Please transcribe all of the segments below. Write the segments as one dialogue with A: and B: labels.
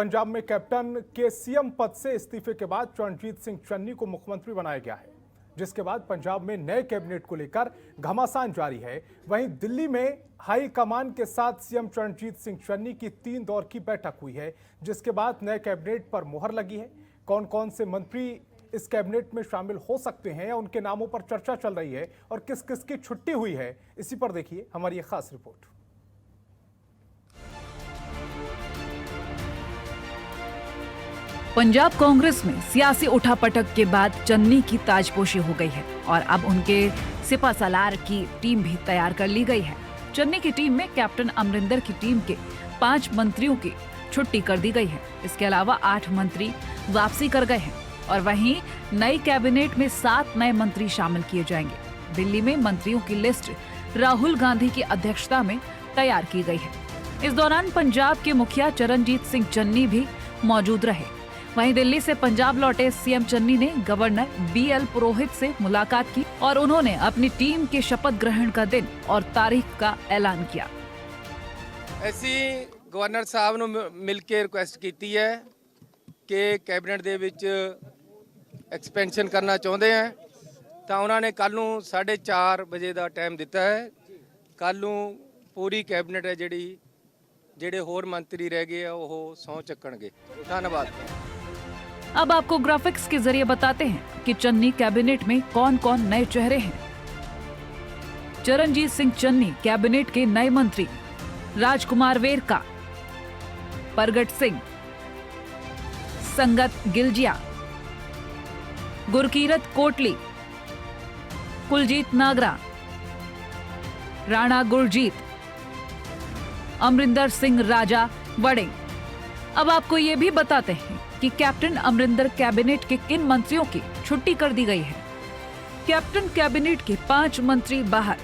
A: पंजाब में कैप्टन के सीएम पद से इस्तीफे के बाद चरणजीत सिंह चन्नी को मुख्यमंत्री बनाया गया है, जिसके बाद पंजाब में नए कैबिनेट को लेकर घमासान जारी है। वहीं दिल्ली में हाई कमान के साथ सीएम चरणजीत सिंह चन्नी की 3 दौर की बैठक हुई है, जिसके बाद नए कैबिनेट पर मुहर लगी है। कौन कौन से मंत्री इस कैबिनेट में शामिल हो सकते हैं या उनके नामों पर चर्चा चल रही है और किस किस की छुट्टी हुई है, इसी पर देखिए हमारी ये खास रिपोर्ट।
B: पंजाब कांग्रेस में सियासी उठापटक के बाद चन्नी की ताजपोशी हो गई है और अब उनके सिपा सालार की टीम भी तैयार कर ली गई है। चन्नी की टीम में कैप्टन अमरिंदर की टीम के 5 मंत्रियों की छुट्टी कर दी गई है। इसके अलावा 8 मंत्री वापसी कर गए हैं और वहीं नई कैबिनेट में 7 नए मंत्री शामिल किए जाएंगे। दिल्ली में मंत्रियों की लिस्ट राहुल गांधी की अध्यक्षता में तैयार की गई है। इस दौरान पंजाब के मुखिया चरणजीत सिंह चन्नी भी मौजूद रहे। वहीं दिल्ली से पंजाब लौटे सीएम चन्नी ने गवर्नर BL पुरोहित से मुलाकात की और उन्होंने अपनी टीम के शपथ ग्रहण का दिन और तारीख का ऐलान किया।
C: ऐसी गवर्नर साहब ਨੂੰ ਮਿਲ ਕੇ ਰਿਕੁਐਸਟ ਕੀਤੀ ਹੈ ਕਿ ਕੈਬਨਿਟ ਦੇ ਵਿੱਚ ਐਕਸਪੈਂਸ਼ਨ ਕਰਨਾ ਚਾਹੁੰਦੇ ਆ ਤਾਂ ਉਹਨਾਂ ਨੇ ਕੱਲ ਨੂੰ 4:30 ਵਜੇ ਦਾ ਟਾਈਮ ਦਿੱਤਾ ਹੈ। ਕੱਲ ਨੂੰ ਪੂਰੀ ਕੈਬਨਿਟ ਹੈ ਜਿਹੜੇ ਹੋਰ ਮੰਤਰੀ ਰਹਿ ਗਏ ਆ ਉਹ ਸਹੁੰ ਚੱਕਣਗੇ। ਧੰਨਵਾਦ।
B: अब आपको ग्राफिक्स के जरिए बताते हैं कि चन्नी कैबिनेट में कौन कौन नए चेहरे हैं। चरणजीत सिंह चन्नी कैबिनेट के नए मंत्री राजकुमार वेरका, परगट सिंह, संगत गिलजिया, गुरकीरत कोटली, कुलजीत नागरा, राणा गुरजीत, अमरिंदर सिंह राजा वड़े। अब आपको ये भी बताते हैं कि कैप्टन अमरिंदर कैबिनेट के किन मंत्रियों की छुट्टी कर दी गई है। कैप्टन कैबिनेट के 5 मंत्री बाहर: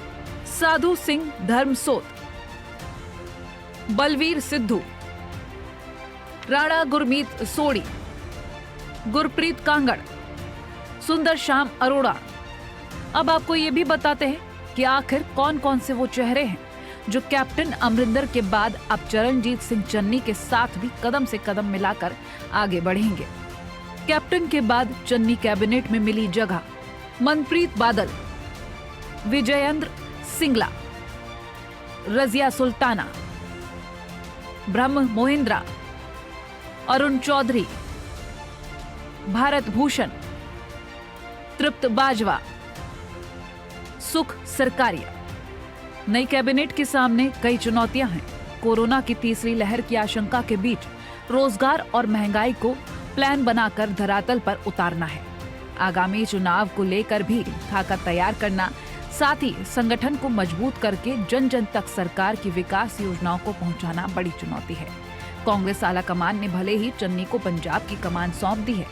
B: साधु सिंह धर्मसोत, बलवीर सिद्धू, राणा गुरमीत सोड़ी, गुरप्रीत कांगड़, सुंदर श्याम अरोड़ा। अब आपको ये भी बताते हैं कि आखिर कौन कौन से वो चेहरे हैं जो कैप्टन अमरिंदर के बाद अब चरणजीत सिंह चन्नी के साथ भी कदम से कदम मिलाकर आगे बढ़ेंगे। कैप्टन के बाद चन्नी कैबिनेट में मिली जगह: मनप्रीत बादल, विजयेंद्र सिंगला, रजिया सुल्ताना, ब्रह्म मोहिंद्रा, अरुण चौधरी, भारत भूषण, तृप्त बाजवा, सुख सरकारिया। नई कैबिनेट के सामने कई चुनौतियां हैं। कोरोना की तीसरी लहर की आशंका के बीच रोजगार और महंगाई को प्लान बनाकर धरातल पर उतारना है। आगामी चुनाव को लेकर भी खाका तैयार करना, साथ ही संगठन को मजबूत करके जन जन तक सरकार की विकास योजनाओं को पहुंचाना बड़ी चुनौती है। कांग्रेस आला कमान ने भले ही चन्नी को पंजाब की कमान सौंप दी है,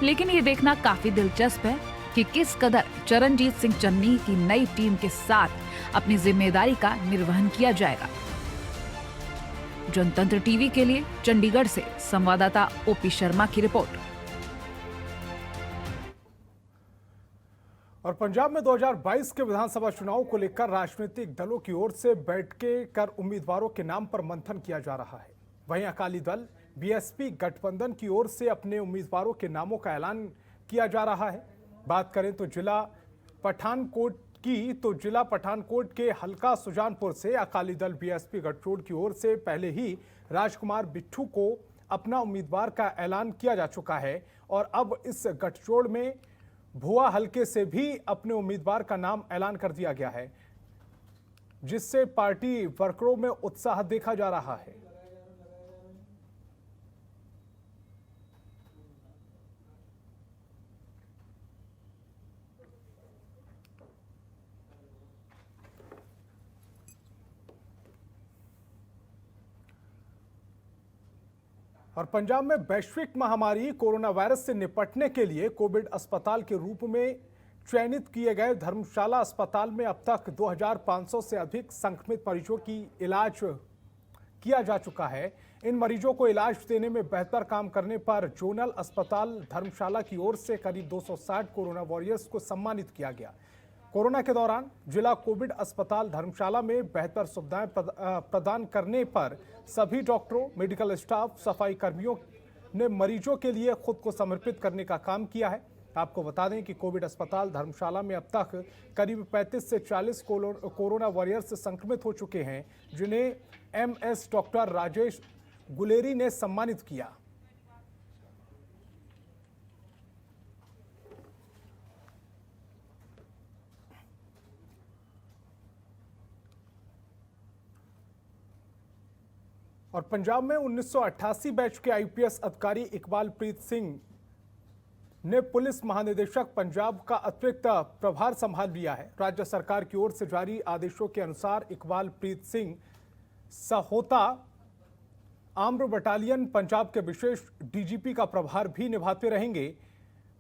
B: लेकिन ये देखना काफी दिलचस्प है कि किस कदर चरणजीत सिंह चन्नी की नई टीम के साथ अपनी जिम्मेदारी का निर्वहन किया जाएगा। जनतंत्र टीवी के लिए चंडीगढ़ से संवाददाता OP शर्मा की रिपोर्ट।
A: और पंजाब में 2022 के विधानसभा चुनाव को लेकर राजनीतिक दलों की ओर से बैठकें कर उम्मीदवारों के नाम पर मंथन किया जा रहा है। वहीं अकाली दल BSP गठबंधन की ओर से अपने उम्मीदवारों के नामों का ऐलान किया जा रहा है। बात करें तो जिला पठानकोट के हलका सुजानपुर से अकाली दल BSP गठजोड़ की ओर से पहले ही राजकुमार बिट्ठू को अपना उम्मीदवार का ऐलान किया जा चुका है और अब इस गठजोड़ में भुआ हलके से भी अपने उम्मीदवार का नाम ऐलान कर दिया गया है, जिससे पार्टी वर्करों में उत्साह देखा जा रहा है। और पंजाब में वैश्विक महामारी कोरोना वायरस से निपटने के लिए कोविड अस्पताल के रूप में चयनित किए गए धर्मशाला अस्पताल में अब तक 2500 से अधिक संक्रमित मरीजों की इलाज किया जा चुका है। इन मरीजों को इलाज देने में बेहतर काम करने पर जोनल अस्पताल धर्मशाला की ओर से करीब 260 कोरोना वॉरियर्स को सम्मानित किया गया। कोरोना के दौरान जिला कोविड अस्पताल धर्मशाला में बेहतर सुविधाएं प्रदान करने पर सभी डॉक्टरों, मेडिकल स्टाफ, सफाई कर्मियों ने मरीजों के लिए खुद को समर्पित करने का काम किया है। आपको बता दें कि कोविड अस्पताल धर्मशाला में अब तक करीब 35 से 40 कोरोना वॉरियर्स संक्रमित हो चुके हैं, जिन्हें एमएस डॉक्टर राजेश गुलेरी ने सम्मानित किया। और पंजाब में 1988 बैच के आईपीएस अधिकारी इकबाल प्रीत सिंह ने पुलिस महानिदेशक पंजाब का अतिरिक्त प्रभार संभाल लिया है। राज्य सरकार की ओर से जारी आदेशों के अनुसार इकबाल प्रीत सिंह सहोता आम्र बटालियन पंजाब के विशेष डीजीपी का प्रभार भी निभाते रहेंगे।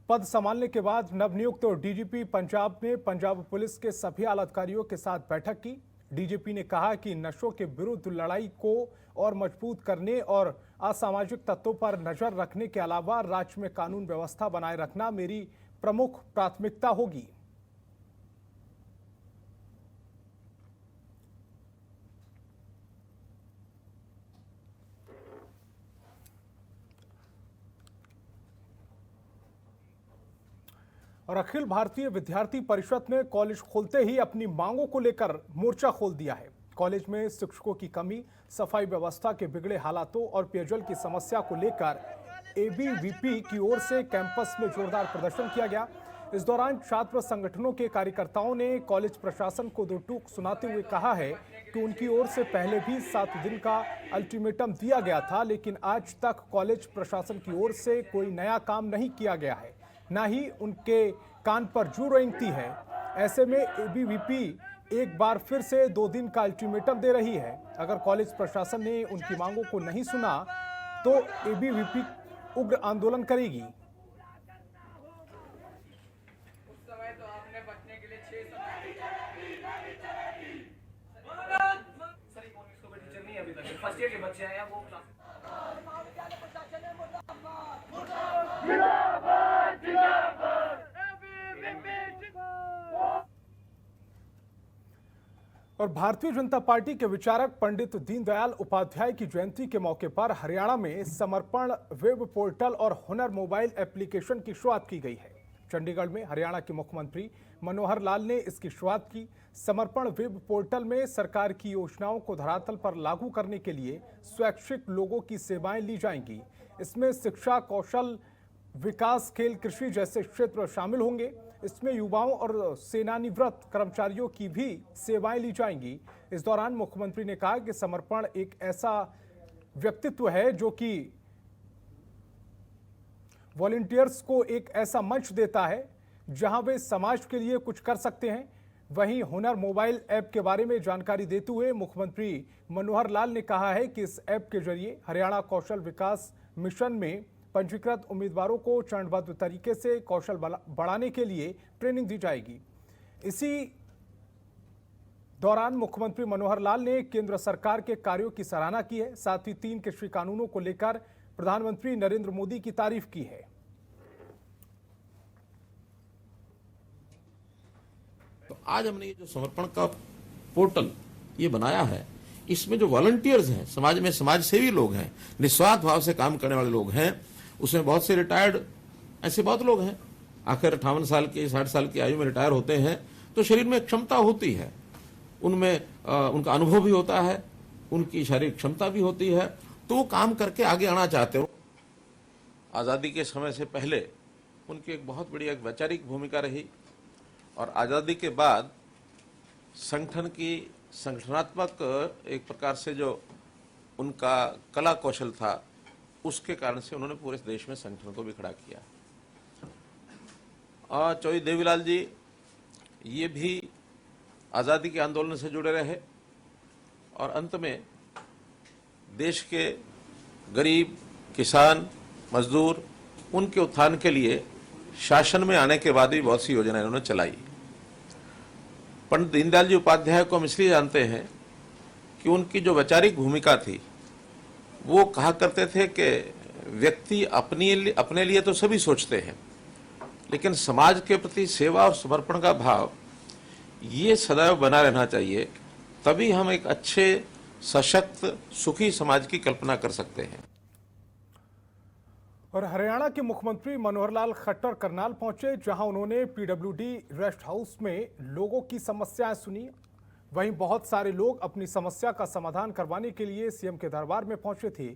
A: पद संभालने के बाद नवनियुक्त डीजीपी पंजाब ने पंजाब पुलिस के सभी आला अधिकारियों के साथ बैठक की। डीजीपी ने कहा कि नशों के विरुद्ध लड़ाई को और मजबूत करने और असामाजिक तत्वों पर नजर रखने के अलावा राज्य में कानून व्यवस्था बनाए रखना मेरी प्रमुख प्राथमिकता होगी। और अखिल भारतीय विद्यार्थी परिषद ने कॉलेज खोलते ही अपनी मांगों को लेकर मोर्चा खोल दिया है। कॉलेज में शिक्षकों की कमी, सफाई व्यवस्था के बिगड़े हालातों और पेयजल की समस्या को लेकर एबीवीपी की ओर से कैंपस में जोरदार प्रदर्शन किया गया। इस दौरान छात्र संगठनों के कार्यकर्ताओं ने कॉलेज प्रशासन को दो टूक सुनाते हुए कहा है कि उनकी ओर से पहले भी 7 दिन का अल्टीमेटम दिया गया था, लेकिन आज तक कॉलेज प्रशासन की ओर से कोई नया काम नहीं किया गया है, ना ही उनके कान पर जू रेंगती है। ऐसे में एबीवीपी एक बार फिर से 2 दिन का अल्टीमेटम दे रही है। अगर कॉलेज प्रशासन ने उनकी मांगों को नहीं सुना तो एबीवीपी उग्र आंदोलन करेगी।
D: फर्स्ट ईयर के बच्चे हैं वो
A: और भारतीय जनता पार्टी के विचारक पंडित दीनदयाल उपाध्याय की जयंती के मौके पर हरियाणा में समर्पण वेब पोर्टल और हुनर मोबाइल एप्लीकेशन की शुरुआत की गई है। चंडीगढ़ में हरियाणा के मुख्यमंत्री मनोहर लाल ने इसकी शुरुआत की। समर्पण वेब पोर्टल में सरकार की योजनाओं को धरातल पर लागू करने के लिए स्वैच्छिक लोगों की सेवाएं ली जाएंगी। इसमें शिक्षा, कौशल विकास, खेल, कृषि जैसे क्षेत्र शामिल होंगे। इसमें युवाओं और सेवानिवृत्त कर्मचारियों की भी सेवाएं ली जाएंगी। इस दौरान मुख्यमंत्री ने कहा कि समर्पण एक ऐसा व्यक्तित्व है जो कि वॉलंटियर्स को एक ऐसा मंच देता है जहां वे समाज के लिए कुछ कर सकते हैं। वहीं हुनर मोबाइल ऐप के बारे में जानकारी देते हुए मुख्यमंत्री मनोहर लाल ने कहा है कि इस ऐप के जरिए हरियाणा कौशल विकास मिशन में पंजीकृत उम्मीदवारों को चरणबद्ध तरीके से कौशल बढ़ाने के लिए ट्रेनिंग दी जाएगी। इसी दौरान मुख्यमंत्री मनोहर लाल ने केंद्र सरकार के कार्यों की सराहना की है। साथ ही 3 कृषि कानूनों को लेकर प्रधानमंत्री नरेंद्र मोदी की तारीफ की है।
E: तो आज हमने ये जो समर्पण का पोर्टल ये बनाया है, इसमें जो वॉलंटियर्स हैं, समाज में समाज सेवी लोग हैं, निस्वार्थ भाव से काम करने वाले लोग हैं, उसमें बहुत से रिटायर्ड ऐसे बहुत लोग हैं। आखिर 58 साल की 60 साल की आयु में रिटायर होते हैं तो शरीर में क्षमता होती है, उनमें उनका अनुभव भी होता है, उनकी शारीरिक क्षमता भी होती है, तो वो काम करके आगे आना चाहते हो। आज़ादी के समय से पहले उनकी एक बहुत बड़ी एक वैचारिक भूमिका रही और आज़ादी के बाद संगठन की संगठनात्मक एक प्रकार से जो उनका कला कौशल था, उसके कारण से उन्होंने पूरे देश में संगठन को भी खड़ा किया। और चौधरी देवीलाल जी ये भी आज़ादी के आंदोलन से जुड़े रहे और अंत में देश के गरीब, किसान, मजदूर, उनके उत्थान के लिए शासन में आने के बाद भी बहुत सी योजनाएं उन्होंने चलाई। पंडित दीनदयाल जी उपाध्याय को हम इसलिए जानते हैं कि उनकी जो वैचारिक भूमिका थी, वो कहा करते थे कि व्यक्ति अपने लिए तो सभी सोचते हैं, लेकिन समाज के प्रति सेवा और समर्पण का भाव ये सदैव बना रहना चाहिए, तभी हम एक अच्छे सशक्त सुखी समाज की कल्पना कर सकते हैं।
A: और हरियाणा के मुख्यमंत्री मनोहर लाल खट्टर करनाल पहुंचे, जहां उन्होंने पीडब्ल्यूडी रेस्ट हाउस में लोगों की समस्याएं सुनी। वहीं बहुत सारे लोग अपनी समस्या का समाधान करवाने के लिए सीएम के दरबार में पहुंचे थे।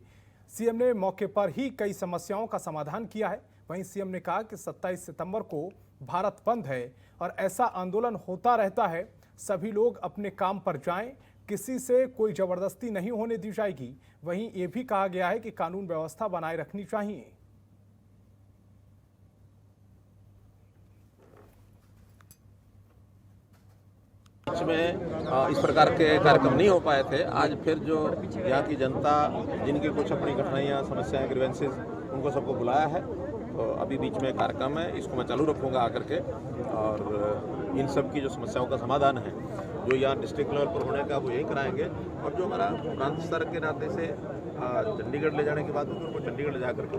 A: सीएम ने मौके पर ही कई समस्याओं का समाधान किया है। वहीं सीएम ने कहा कि 27 सितंबर को भारत बंद है और ऐसा आंदोलन होता रहता है, सभी लोग अपने काम पर जाएं, किसी से कोई जबरदस्ती नहीं होने दी जाएगी। वहीं ये भी कहा गया है कि कानून व्यवस्था बनाए रखनी चाहिए।
E: में इस प्रकार के कार्यक्रम नहीं हो पाए थे। आज फिर जो यहाँ की जनता जिनकी कुछ अपनी कठिनाइयाँ, समस्याएं, ग्रीवेंसेस, उनको सबको बुलाया है। तो अभी बीच में कार्यक्रम है, इसको मैं चालू रखूँगा आकर के, और इन सब की जो समस्याओं का समाधान है जो यहाँ डिस्ट्रिक्ट लेवल पर होने का वो यही कराएंगे। और जो हमारा प्रांत स्तर के नाते से चंडीगढ़ ले जाने के बाद उनको चंडीगढ़ ले जाकर के।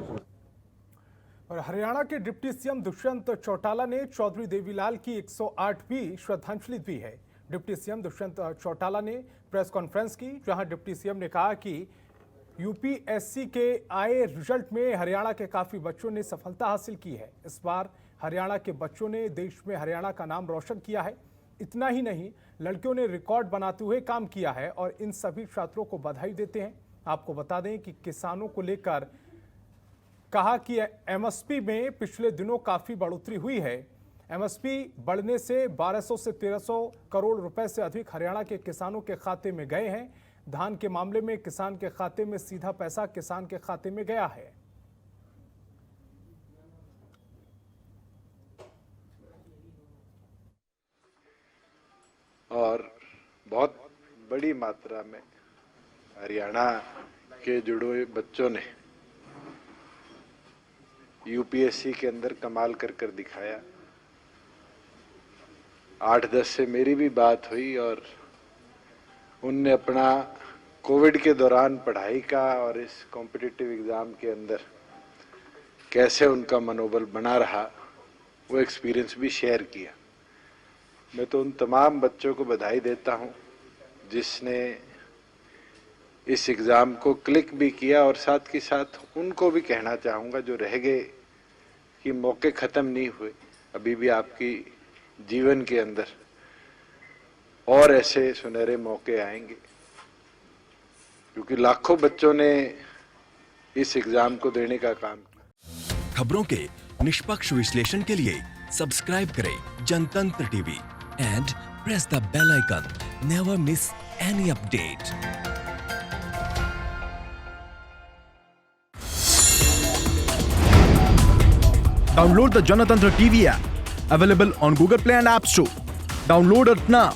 A: और हरियाणा के डिप्टी सीएम दुष्यंत चौटाला ने चौधरी देवीलाल की 108वीं श्रद्धांजलि दी है। डिप्टी सीएम दुष्यंत चौटाला ने प्रेस कॉन्फ्रेंस की, जहां डिप्टी सीएम ने कहा कि यूपीएससी के आए रिजल्ट में हरियाणा के काफी बच्चों ने सफलता हासिल की है। इस बार हरियाणा के बच्चों ने देश में हरियाणा का नाम रोशन किया है। इतना ही नहीं, लड़कियों ने रिकॉर्ड बनाते हुए काम किया है और इन सभी छात्रों को बधाई देते हैं। आपको बता दें कि किसानों को लेकर कहा कि एमएसपी में पिछले दिनों काफी बढ़ोतरी हुई है। एमएसपी बढ़ने से 1200 से 1300 करोड़ रुपए से अधिक हरियाणा के किसानों के खाते में गए हैं। धान के मामले में किसान के खाते में सीधा पैसा किसान के खाते में गया है।
D: और बहुत बड़ी मात्रा में हरियाणा के जुड़े हुए बच्चों ने यूपीएससी के अंदर कमाल कर दिखाया। 8-10 से मेरी भी बात हुई और उनने अपना कोविड के दौरान पढ़ाई का और इस कॉम्पिटिटिव एग्ज़ाम के अंदर कैसे उनका मनोबल बना रहा, वो एक्सपीरियंस भी शेयर किया। मैं तो उन तमाम बच्चों को बधाई देता हूँ जिसने इस एग्ज़ाम को क्लिक भी किया, और साथ के साथ उनको भी कहना चाहूँगा जो रह गए कि मौके ख़त्म नहीं हुए, अभी भी आपकी जीवन के अंदर और ऐसे सुनहरे मौके आएंगे, क्योंकि लाखों बच्चों ने इस एग्ज़ाम को देने का काम किया।
F: खबरों के निष्पक्ष विश्लेषण के लिए सब्सक्राइब करें Janatantra TV and press the bell icon. Never miss any update.
G: Download the Janatantra TV app, available on Google Play and App Store. Download it now.